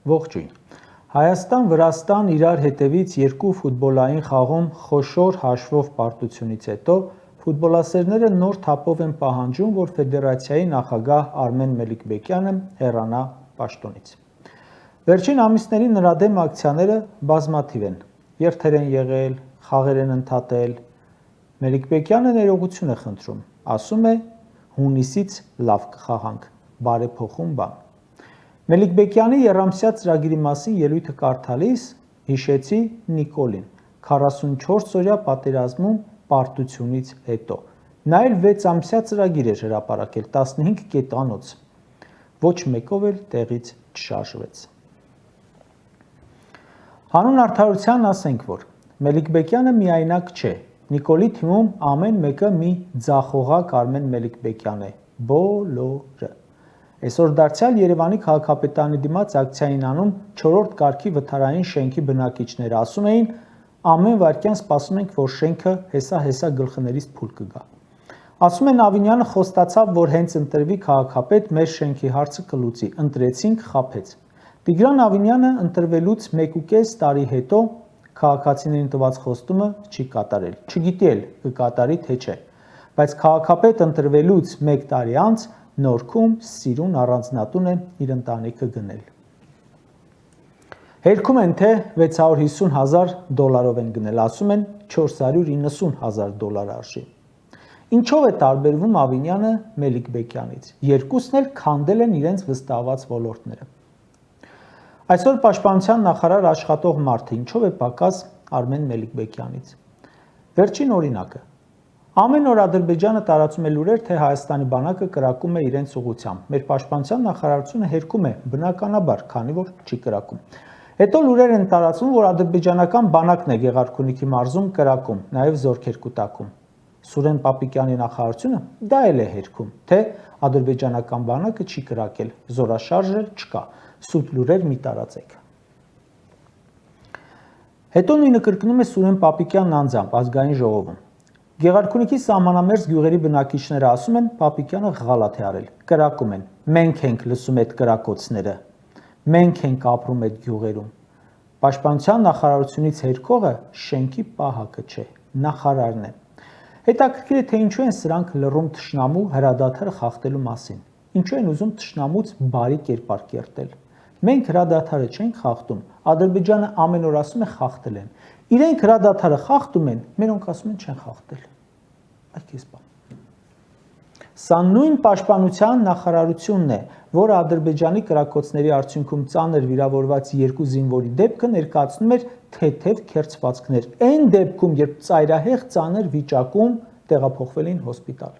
Ողջույն։ Հայաստան-Վրաստան իրար հետևից երկու ֆուտբոլային խաղում խոշոր հաշվով պարտությունից հետո ֆուտբոլասերները նոր թափով են պահանջում, որ ֆեդերացիայի նախագահ Արմեն Մելիքբեկյանը հեռանա պաշտոնից։ Վերջին ամիսների նրա դեմ ակցիաները բազմաթիվ են։ Երթեր են եղել, խաղեր են ընդհատել։ Մելիքբեկյանը ներողություն է խնդրում, ասում է հունիսից լավ կխաղանք, բարեփոխում բան։ Մելիքբեկյանի եռամսյա ծրագրի մասին ելույթը կարդալիս հիշեցի Նիկոլին 44 օրյա պատերազմում պարտությունից հետո։ Նա էլ 6 ամսյա ծրագիր էր հրապարակել 15 կետանոց։ Ոչ մեկով էլ տեղից չշարժվեց։ Հանուն արդարության ասենք, որ Մելիքբեկյանը միայնակ չէ։ Նիկոլի թիմում ամեն մեկը մի ձախողակ Արմեն Մելիքբեկյան է։ Բոլորը։ Այսօր դարձյալ Երևանի քաղաքապետարանի դիմաց ակցիային անում 4-րդ կարգի վթարային շենքի բնակիչները ասում էին ամեն վայրկյան սպասում ենք, որ շենքը հեսա գլխներից փուլ կգա։ Ասում են Ավինյանը խոստացավ, որ հենց ընտրվի քաղաքապետ մեր շենքի հարցը կլուծի, ընտրեցինք, խաբեց։ Տիգրան Ավինյանը ընտրվելուց 1.5 տարի հետո քաղաքացիներին տված խոստումը չի կատարել։ Չգիտի էլ կկատարի թե չէ։ Բայց քաղաքապետ ընտրվելուց 1 տարի անց Նորքում Սիրուն առանձնատուն է իր ընտանիքը գնել։ Հերքում են, թե $650,000 են գնել, ասում են $490,000 արժի։ Ինչով է տարբերվում Ավինյանը Մելիքբեկյանից։ Երկուսն էլ քանդել են իրենց վստահված ոլորտները։ Այսօր Պաշտպանության նախարար աշխատող մարդը ինչով է պակաս Արմեն Մելիքբեկյանից։ Վերջին օրինակը։ Ամեն օր Ադրբեջանը տարածում է լուրեր, թե Հայաստանի բանակը կրակում է իրենց ուղղությամբ։ Մեր Պաշտպանության նախարարությունը հերքում է, բնականաբար, քանի որ չի կրակում։ Հետո լուրեր են տարածվում, որ ադրբեջանական բանակն է Գեղարքունիքի մարզում կրակում, նաև զորքեր կուտակում։ Սուրեն Պապիկյանի նախարարությունը դա էլ է հերքում, թե ադրբեջանական բանակը չի կրակել, զորաշարժ էլ չկա, սուտ լուրեր մի տարածեք։ Հետո նույնը կրկնում է Սուրեն Պապիկյանն անձամբ ազգային ժողովում։ Գեղարքունիքի սահմանամերձ գյուղերի բնակիչները ասում են Պապիկյանը ղալաթ է արել, կրակում են, մենք ենք լսում այդ կրակոցները, մենք ենք ապրում այդ գյուղերում։ Պաշտպանության նախարարությունից հերքողը շենքի պահակը չէ, նախարարն է։ Հետաքրքիր է, թե ինչու են սրանք լռում թշնամու հրադադարը խախտելու մասին, ինչու են ուզում թշնամուց բարի կերպար կերտել։ Մենք հրադադարը չենք խախտում, Ադրբեջանը ամեն օր ասում է խախտել են։ Իրենք հրադադարը խախտում են, մերոնք ասում են չեն խախտել։ Այդ քեզ բան։ Սա նույն պաշտպանության նախարարությունն է, որը Ադրբեջանի կրակոցների արդյունքում ծանր վիրավորված 2 զինվորի դեպքը ներկայացնում էր թեթև քերծվածքներ, այն դեպքում, երբ ծայրահեղ ծանր վիճակում տեղափոխվել էին հոսպիտալ։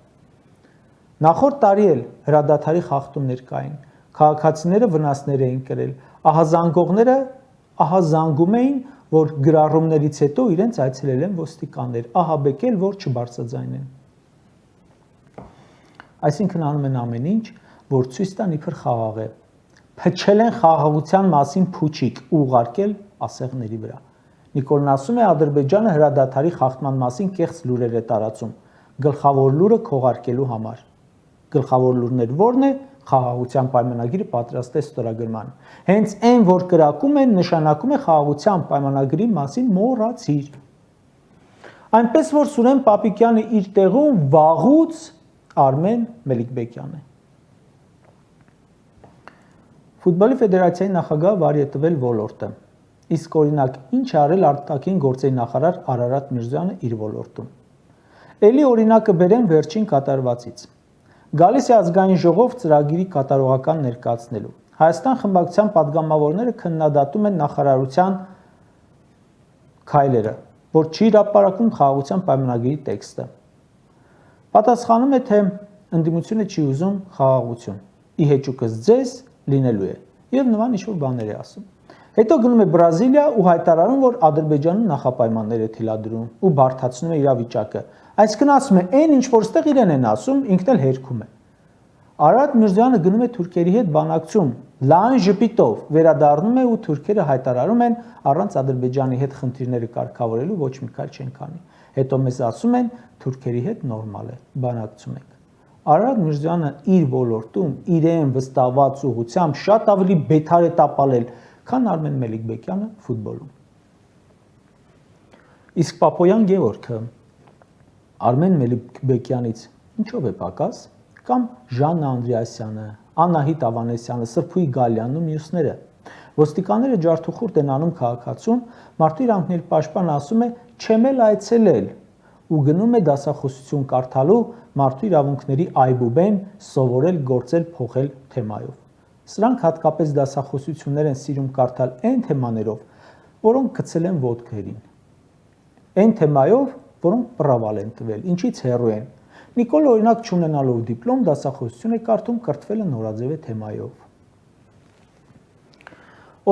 Նախորդ տարի էլ հրադադարի խախտումներ կային, քաղաքացիները վնասներ էին կրել, ահազանգողները ահազանգում էին, որ գրառումներից հետո իրենց այցելել են ոստիկաններ, ահաբեկել, որ չբարձրաձայնեն։ Այսինքն անում են ամեն ինչ, որ ցույց տան իբր խաղաղ է։ Փչել են խաղաղության մասին փուչիկ ու ուղարկել ասեղների վրա։ Նիկոլն ասում է Ադրբեջանը հրադադարի խախտման մասին կեղծ լուրեր է տարածում, գլխավոր լուրը քողարկելու համար։ Գլխավոր լուրն էր ո՞րն է։ Խաղաղության պայմանագիրը պատրաստ է ստորագրման։ Հենց այն, որ կրակում են, նշանակում է խաղաղության պայմանագրի մասին մոռացիր։ Այնպես որ Սուրեն Պապիկյանը իր տեղում վաղուց Արմեն Մելիքբեկյան է։ Ֆուտբոլի ֆեդերացիայի նախագահը վարի է տվել ոլորտը։ Իսկ օրինակ ինչ արել արտաքին գործերի նախարար Արարատ Միրզոյանը իր ոլորտում։ Էլի օրինակը բերեմ վերջին կատարվածից։ Գալիս է ազգային ժողով ծրագիրի կատարողական ներկայացնելու։ Հայաստան խմբակցության падգամավորները քննադատում են նախարարության քայլերը, որ չի հրապարակում խաղաղության պայմանագրի տեքստը։ Պատասխանում է, թե ընդդիմությունը չի ուզում խաղաղություն։ Ի հեճուկս ձեզ լինելու է եւ նման ինչ-որ բաներ է ասում։ Հետո գնում է Բրազիլիա ու հայտարարում, որ Ադրբեջանը նախապայմաններ է թելադրում ու բարդացնում է իրավիճակը։ Այսինքն ասում է, այն ինչ որ ստեղ իրեն են ասում, ինքն էլ հերքում է։ Արարատ Միրզոյանը գնում է թուրքերի հետ բանակցում, լայն ժպիտով վերադառնում է ու թուրքերը հայտարարում են առանց Ադրբեջանի հետ խնդիրները կարգավորելու ոչ մի քայլ չեն կանի։ Հետո մեզ ասում են թուրքերի հետ նորմալ է, բանակցում ենք։ Արարատ Միրզոյանը իր ոլորտում իրեն վստահված ուղղությամբ շատ ավելի բետար է տապալել, քան Արմեն Մելիքբեկյանը ֆուտբոլում։ Իսկ Պապոյան Գևորգը Արմեն Մելիքբեկյանից ինչով է պակաս, կամ Ժաննա Անդրեասյանը, Անահիտ Ավանեսյանը, Սրփուի Գալյանն ու մյուսները։ Ոստիկանները ջարդուխուրդ են անում քաղաքացուն, մարդու իրավունքների պաշտպանը ասում է չեմ էլ այցելել ու գնում է դասախոսություն կարդալու մարդու իրավունքների այբուբեն սովորել, գործել, փոխել թեմայով։ Սրանք հատկապես դասախոսություններ են սիրում կարդալ այն թեմաներով, որոնք գցել են ոտքերին։ Այն թեմայով, որոնք պրավալ են տվել, ինչից հեռու են։ Նիկոլ օրինակ չունենալով դիպլոմ դասախոսություն է կարդում կրթվելը նորաձև թեմայով։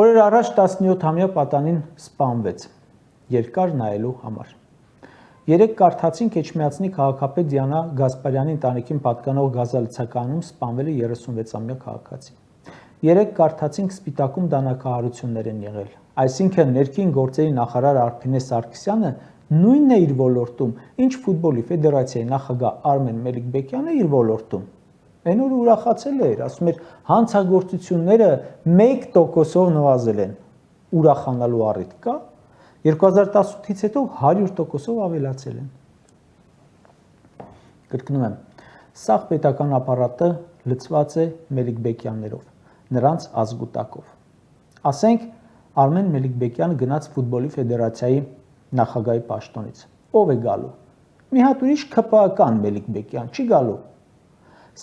Օրեր առաջ 17-ամյա պատանին սպանվեց երկար նայելու համար։ Երեք կարդացինք Էջմիածնի քաղաքապետ Դիանա Գասպարյանի ընտանիքին պատկանող գազալցականում սպանվել է 36-ամյա քաղաքացի։ Երեք կարդացինք Սպիտակում դանակահարություններ են եղել։ Այսինքն ներքին գործերի նախարար Արփինե Սարգսյանը նույնն է իր ոլորտում, ինչ ֆուտբոլի ֆեդերացիայի նախագահ Արմեն Մելիքբեկյանը իր ոլորտում։ Այն օրը ուրախացել էր, ասում էր հանցագործությունները 1%-ով նվազել են։ Ուրախանալու առիթ կա։ 2018-ից հետո 100%-ով ավելացել են։ Կրկնում եմ, սաղ պետական ապարատը լցված է Մելիքբեկյաններով, նրանց ազգուտակով։ Ասենք Արմեն Մելիքբեկյանը գնաց ֆուտբոլի ֆեդերացիայի նախագահի պաշտոնից։ Ով է գալու։ Մի հատ ուրիշ ՔՊԱ-կան Մելիքբեկյան, չի գալու։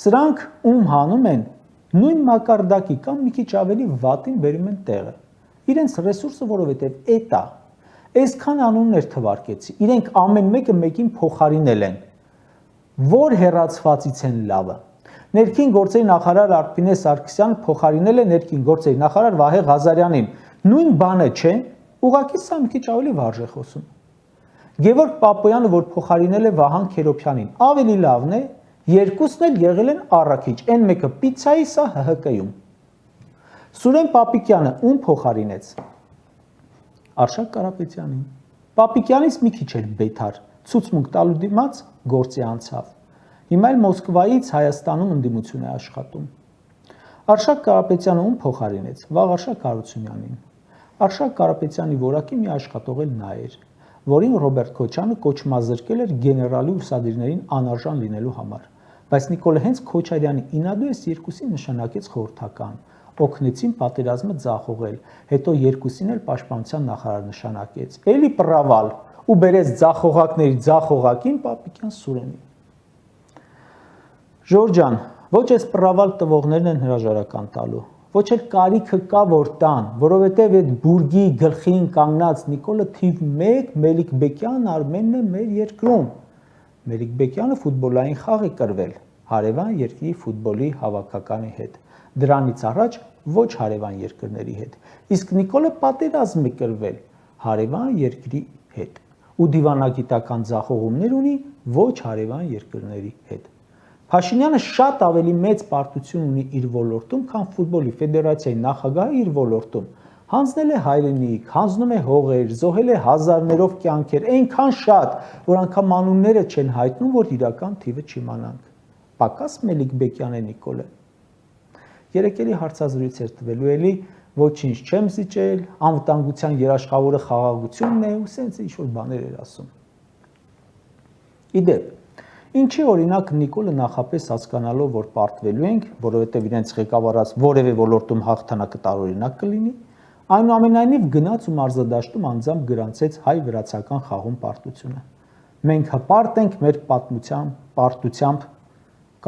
Սրանք ում հանում են նույն մակարդակի կամ մի քիչ ավելի վատին բերում են տեղը։ Իրենց ռեսուրսը, որովհետև էտա այսքան անուններ թվարկեցի, իրենք ամեն մեկը մեկին փոխարինել են։ Որ հեռացվածից են լավը։ Ներքին գործերի նախարար Արփինե Սարգսյանը փոխարինել է ներքին գործերի նախարար Վահե Ղազարյանին։ Նույն բանը չէ, ուղղակի սա մի քիչ ավելի վարժ է խոսում։ Գևորգ Պապոյանը, որ փոխարինել է Վահան Քերոփյանին, ավելի լավն է, երկուսն էլ եղել են առաքիչ, այն մեկը պիցցայի, սա ՀՀԿ-ում։ Սուրեն Պապիկյանը ում փոխարինեց։ Արշակ Կարապետյանին։ Պապիկյանից մի քիչ էր բեթար, ցուցմունք տալու դիմաց գործի անցավ։ Հիմա էլ Մոսկվայից Հայաստանում ընդդիմություն է աշխատում։ Արշակ Կարապետյանը ում փոխարինեց։ Վաղարշակ Հարությունյանին։ Արշակ Կարապետյանի որակի մի աշխատող էլ նա էր, որին Ռոբերտ Քոչյանը կոչմազրկել էր գեներալի ուսադիրներին անարժան լինելու համար։ Բայց Նիկոլը հենց Քոչարյանի ինադուես երկուսին նշանակեց խորհրդական, օգնեցին պատերազմը ձախողել, հետո երկուսին էլ պաշտպանության նախարար նշանակեց, էլի պրավալ ու բերեց ձախողակների ձախողակին Պապիկյան Սուրենին։ Ժորժ ջան, ոչ այս պրավալ տվողներն են հրաժարական տալու, ոչ էլ կարիքը կա որ տան, որովհետև այդ բուրգի գլխին կանգնած Նիկոլը թիվ 1 Մելիքբեկյան Արմենն է մեր երկրում։ Մելիքբեկյանը ֆուտբոլային խաղ է կրվել հարևան երկրի ֆուտբոլի հավաքականի հետ։ Դրանից առաջ ոչ հարևան երկրների հետ։ Իսկ Նիկոլը պատերազմ է կրվել հարևան երկրի հետ ու դիվանագիտական ձախողումներ ունի ոչ հարևան երկրների հետ։ Փաշինյանը շատ ավելի մեծ պարտություն ունի իր ոլորտում, քան ֆուտբոլի ֆեդերացիայի նախագահը իր ոլորտում։ Հանձնել է հայրենիք, հանձնում է հողեր, զոհել է հազարներով կյանքեր, այնքան շատ, որ անգամ անունները չեն հայտնում, որ իրական թիվը չիմանանք։ Պակաս Մելիքբեկյան է Նիկոլը։ Երեկելի հարցազրույց էր տվելու էլի, ոչինչ չեմ զիջել, անվտանգության երաշխավորը խաղաղությունն է ու սենց ինչ-որ բաներ էր ասում։ Իդեպ, ինչի օրինակ Նիկոլը նախապես հասկանալով, որ պարտվելու ենք, որովհետև իրենց ղեկավարած որևէ ոլորտում հաղթանակը տարօրինակ կլինի, այնուամենայնիվ գնաց ու մարզադաշտում անձամբ գրանցեց հայ-վրացական խաղում պարտությունը։ Մենք հպարտ ենք մեր պարտությամբ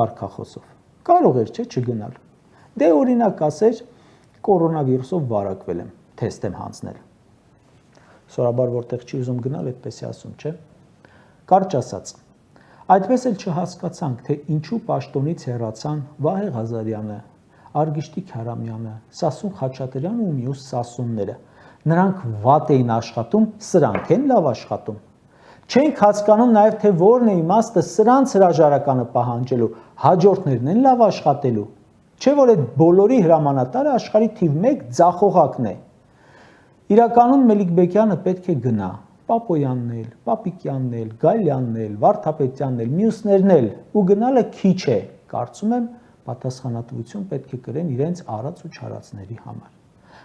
կարգախոսով։ Կարող էր չէ չգնալ։ Դե օրինակ ասեր կորոնավիրուսով վարակվել եմ, թեստ եմ հանձնել։ Սորաբար որտեղ չի ուզում գնալ, այդպես է ասում, չէ։ Կարճ ասած, այդպես էլ չհասկացանք, թե ինչու պաշտոնից հեռացան Վահե Ղազարյանը, Արգիշտիկ Հարամյանը, Սասուն Խաչատրյանը ու մյուս Սասունները։ Նրանք վատ էին աշխատում, սրանք են լավ աշխատում։ Չենք հասկանում նաև, թե որն է իմաստը սրանց հրաժարականը պահանջելու, հաջորդներն են լավ աշխատելու։ Չէ՞ որ այդ բոլորի հրամանատարը աշխարհի թիվ 1 ձախողակն է։ Իրականում Մելիքբեկյանը պետք է գնա, Պապոյանն էլ, Պապիկյանն էլ, Գալյանն էլ, Վարդապետյանն էլ, մյուսներն էլ, ու գնալը քիչ է, կարծում եմ պատասխանատվություն պետք է կրեն իրենց արած ու չարածների համար։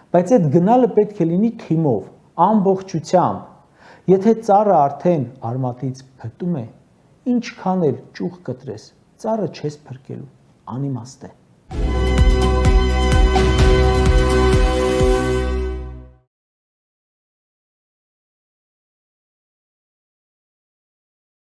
Բայց այդ գնալը պետք է լինի թիմով, ամբողջությամբ։ Եթե ծառը արդեն արմատից փտում է, ինչքան էլ ճյուղ կտրես, ծառը չես փրկելու, անիմաստ է։